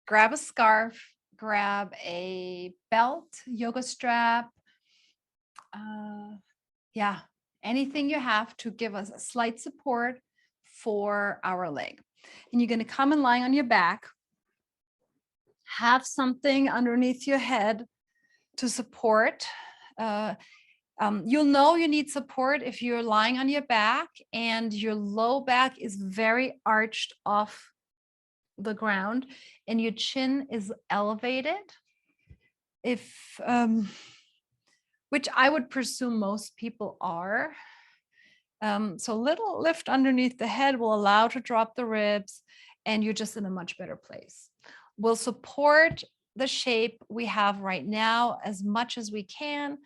grab a scarf, grab a belt, yoga strap, yeah, anything you have to give us a slight support for our leg. And you're going to come and lie on your back. Have something underneath your head to support. You'll know you need support if you're lying on your back and your low back is very arched off the ground and your chin is elevated. If which I would presume most people are. So little lift underneath the head will allow to drop the ribs and you're just in a much better place. We'll support the shape we have right now as much as we can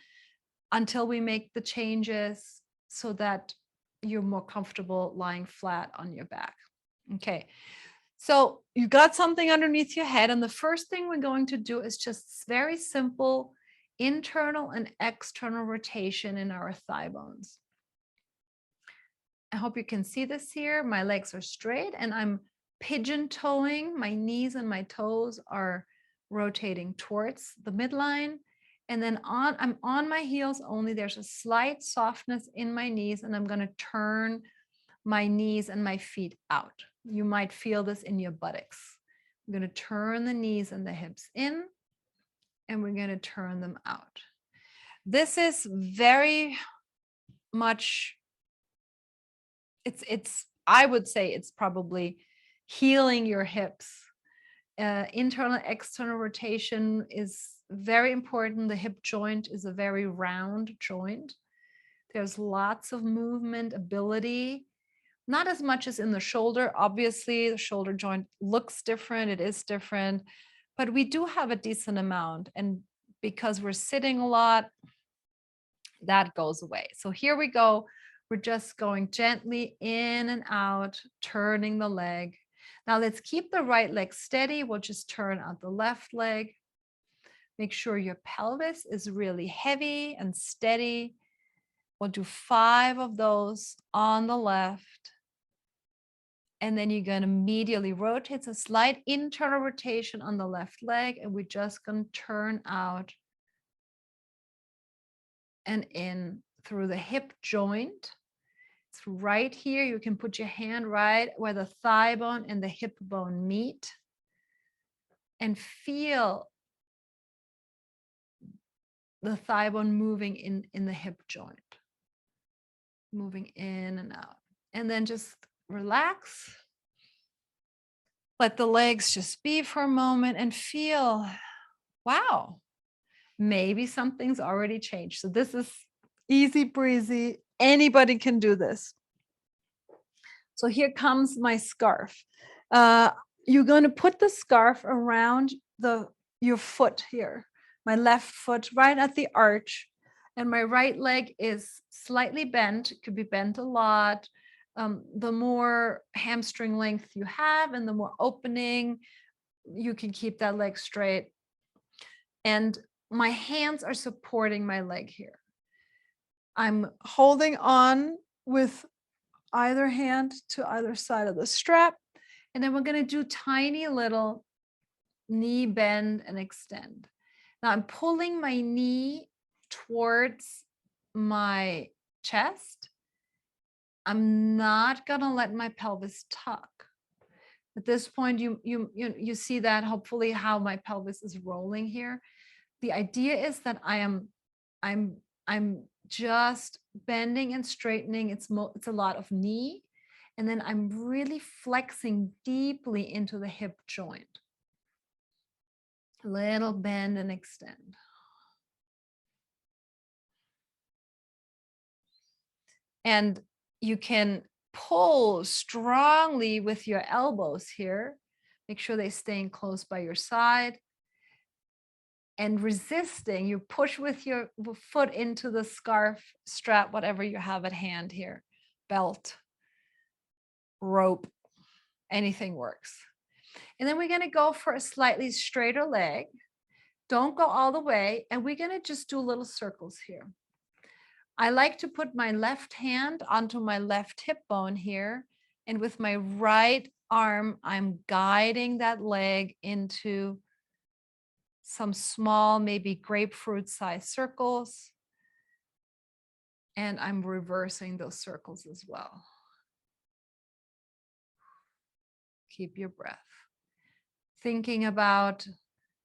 until we make the changes so that you're more comfortable lying flat on your back. Okay, so you got something underneath your head, and the first thing we're going to do is just very simple internal and external rotation in our thigh bones. I hope you can see this here. My legs are straight and I'm pigeon toeing. My knees and my toes are rotating towards the midline. And then I'm on my heels only. There's a slight softness in my knees and I'm going to turn my knees and my feet out. You might feel this in your buttocks. I'm going to turn the knees and the hips in and we're going to turn them out. This is very much, I would say it's probably healing your hips. Internal, external rotation is very important. The hip joint is a very round joint. There's lots of movement ability, not as much as in the shoulder. Obviously, the shoulder joint looks different. It is different, but we do have a decent amount. And because we're sitting a lot, that goes away. So here we go. We're just going gently in and out, turning the leg. Now let's keep the right leg steady. We'll just turn out the left leg. Make sure your pelvis is really heavy and steady. We'll do 5 of those on the left. And then you're going to medially rotate. It's a slight internal rotation on the left leg. And we're just going to turn out and in through the hip joint. It's right here. You can put your hand right where the thigh bone and the hip bone meet and feel the thigh bone moving in the hip joint, moving in and out. And then just relax. Let the legs just be for a moment and feel, wow, maybe something's already changed. So this is easy breezy. Anybody can do this. So here comes my scarf. You're going to put the scarf around your foot here, my left foot right at the arch, and my right leg is slightly bent. It could be bent a lot. The more hamstring length you have and the more opening, you can keep that leg straight. And my hands are supporting my leg here. I'm holding on with either hand to either side of the strap. And then we're going to do tiny little knee bend and extend. Now I'm pulling my knee towards my chest. I'm not going to let my pelvis tuck. At this point, you see that hopefully how my pelvis is rolling here. The idea is that I'm just bending and straightening. It's a lot of knee. And then I'm really flexing deeply into the hip joint. A little bend and extend. And you can pull strongly with your elbows here. Make sure they stay close by your side. And resisting, you push with your foot into the scarf, strap, whatever you have at hand here, belt, rope, anything works. And then we're going to go for a slightly straighter leg. Don't go all the way. And we're going to just do little circles here. I like to put my left hand onto my left hip bone here. And with my right arm, I'm guiding that leg into some small, maybe grapefruit sized circles. And I'm reversing those circles as well. Keep your breath. Thinking about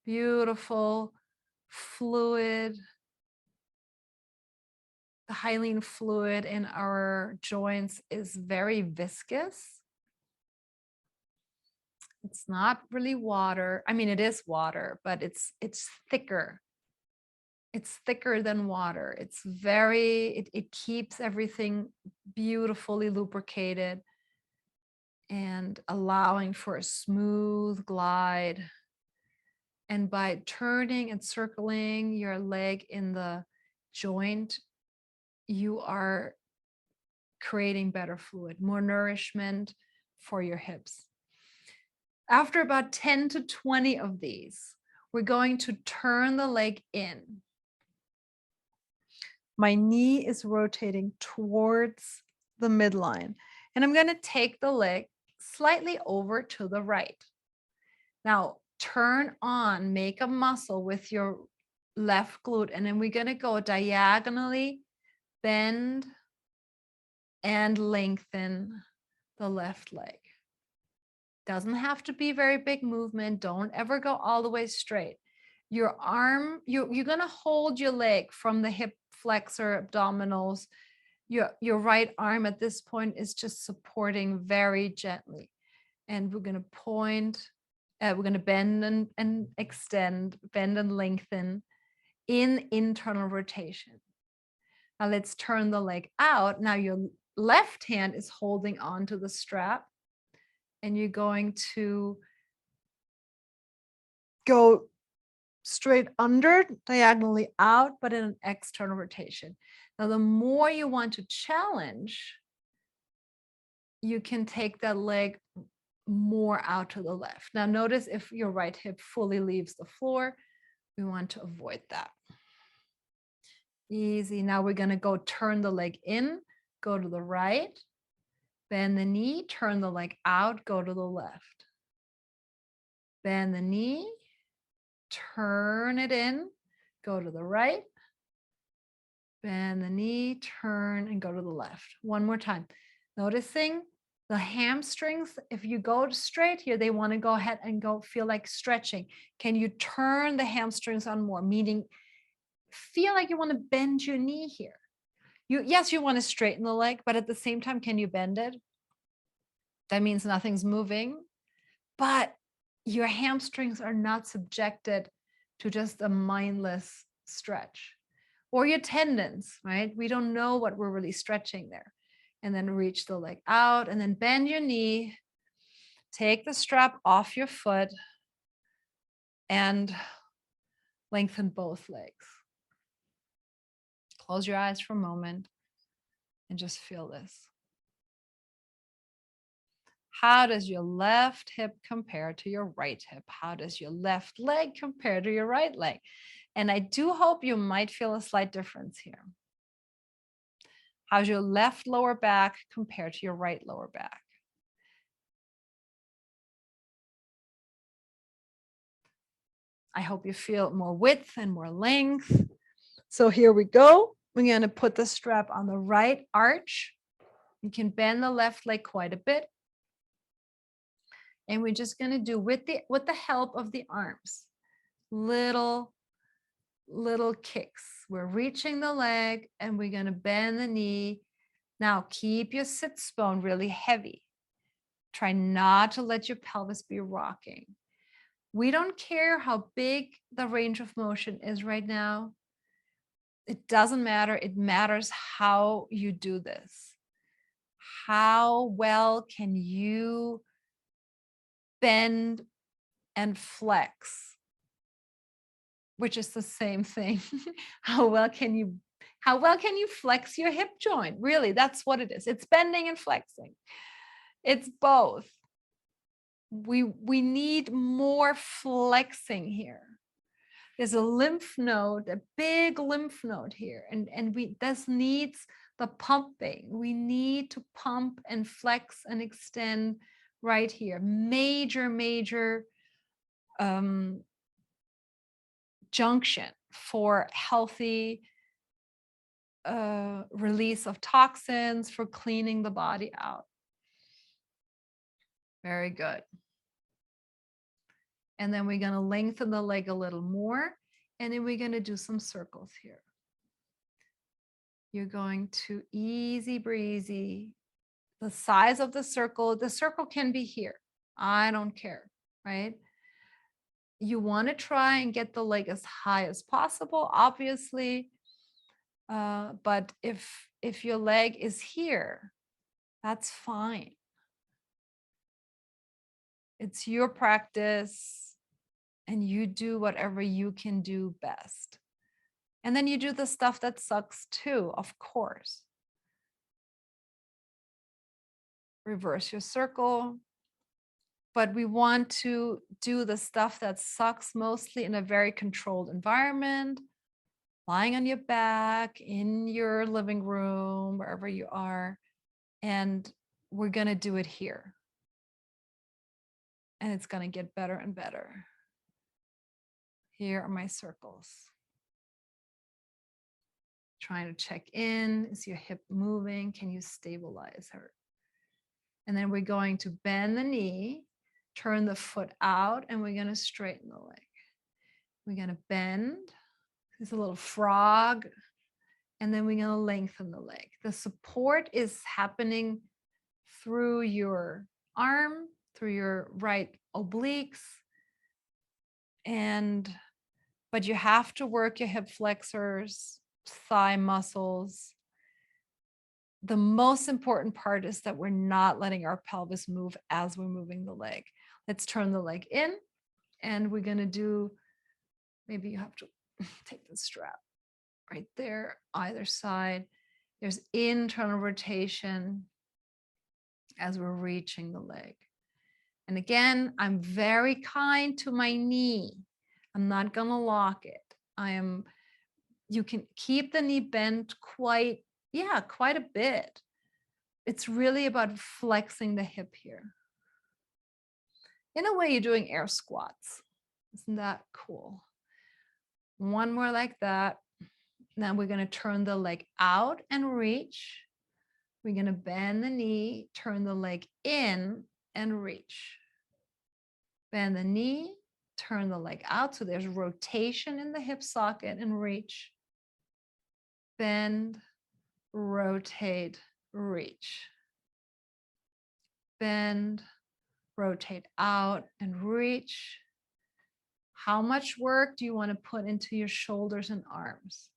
beautiful fluid, the hyaline fluid in our joints is very viscous. It's not really water. I mean, it is water, but it's thicker. It's thicker than water. It's very, it keeps everything beautifully lubricated and allowing for a smooth glide. And by turning and circling your leg in the joint, you are creating better fluid, more nourishment for your hips. After about 10 to 20 of these, we're going to turn the leg in. My knee is rotating towards the midline, and I'm going to take the leg slightly over to the right. Now, turn on, make a muscle with your left glute, and then we're going to go diagonally, bend and lengthen the left leg. Doesn't have to be very big movement. Don't ever go all the way straight. Your arm, you're going to hold your leg from the hip flexor, abdominals. Your right arm at this point is just supporting very gently. And we're going to point, we're going to bend and extend, bend and lengthen in internal rotation. Now let's turn the leg out. Now your left hand is holding on to the strap, and you're going to go straight under, diagonally out, but in an external rotation. Now, the more you want to challenge, you can take that leg more out to the left. Now, notice if your right hip fully leaves the floor, we want to avoid that. Easy. Now we're going to go turn the leg in, go to the right, bend the knee, turn the leg out, go to the left. Bend the knee, turn it in, go to the right, bend the knee, turn, and go to the left. One more time. Noticing the hamstrings, if you go straight here, they want to go ahead and go feel like stretching. Can you turn the hamstrings on more? Meaning, feel like you want to bend your knee here. Yes, you want to straighten the leg, but at the same time, can you bend it? That means nothing's moving, but your hamstrings are not subjected to just a mindless stretch. Or your tendons, right? We don't know what we're really stretching there. And then reach the leg out and then bend your knee, take the strap off your foot and lengthen both legs. Close your eyes for a moment and just feel this. How does your left hip compare to your right hip? How does your left leg compare to your right leg? And I do hope you might feel a slight difference here. How's your left lower back compared to your right lower back? I hope you feel more width and more length. So here we go. We're going to put the strap on the right arch. You can bend the left leg quite a bit. And we're just going to do with the help of the arms, little kicks. We're reaching the leg and we're going to bend the knee. Now keep your sits bone really heavy. Try not to let your pelvis be rocking. We don't care how big the range of motion is right now. It doesn't matter. It matters how you do this. How well can you bend and flex, which is the same thing. How well can you flex your hip joint? Really, that's what it is. It's bending and flexing. It's both. We need more flexing here. There's a lymph node, a big lymph node here, and this needs the pumping. We need to pump and flex and extend right here. Major junction for healthy release of toxins, for cleaning the body out. Very good. And then we're going to lengthen the leg a little more. And then we're going to do some circles here. You're going to easy breezy. The size of the circle can be here. I don't care, right? You want to try and get the leg as high as possible, obviously. But if your leg is here, that's fine. It's your practice and you do whatever you can do best. And then you do the stuff that sucks too, of course. Reverse your circle. But we want to do the stuff that sucks mostly in a very controlled environment, lying on your back, in your living room, wherever you are. And we're going to do it here. And it's going to get better and better. Here are my circles. Trying to check in. Is your hip moving? Can you stabilize her? And then we're going to bend the knee, turn the foot out, and we're going to straighten the leg. We're going to bend. There's a little frog. And then we're going to lengthen the leg. The support is happening through your arm, through your right obliques. But you have to work your hip flexors, thigh muscles. The most important part is that we're not letting our pelvis move as we're moving the leg. Let's turn the leg in, and we're going to do, maybe you have to take the strap right there, either side. There's internal rotation as we're reaching the leg. And again, I'm very kind to my knee. I'm not going to lock it. You can keep the knee bent quite a bit. It's really about flexing the hip here. In a way, you're doing air squats. Isn't that cool? One more like that. Now we're going to turn the leg out and reach. We're going to bend the knee, turn the leg in and reach. Bend the knee, turn the leg out. So there's rotation in the hip socket and reach. Bend, rotate, reach. Bend, rotate out and reach. How much work do you want to put into your shoulders and arms?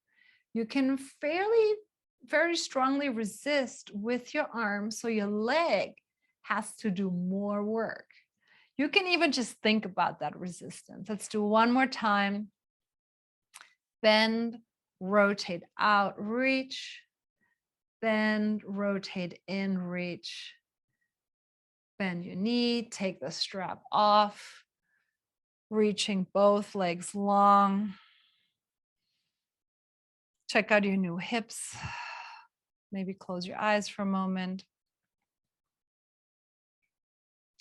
You can very strongly resist with your arms, so your leg has to do more work. You can even just think about that resistance. Let's do one more time. Bend, rotate out, reach. Bend, rotate in, reach. Bend your knee, take the strap off, reaching both legs long. Check out your new hips. Maybe close your eyes for a moment.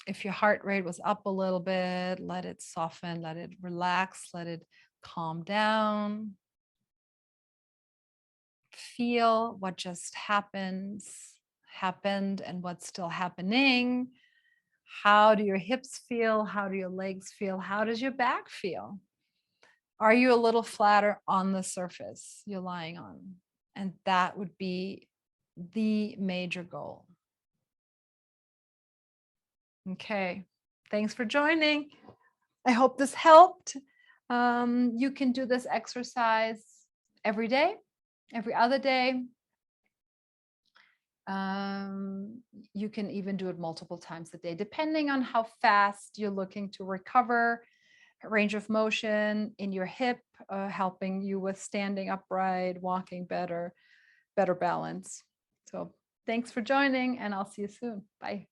If your heart rate was up a little bit, let it soften, let it relax, let it calm down. Feel what just happened and what's still happening. How do your hips feel? How do your legs feel? How does your back feel? Are you a little flatter on the surface you're lying on? And that would be the major goal. Okay, thanks for joining. I hope this helped. You can do this exercise every day, every other day. You can even do it multiple times a day, depending on how fast you're looking to recover. Range of motion in your hip, helping you with standing upright, walking better balance. So thanks for joining, and I'll see you soon. Bye.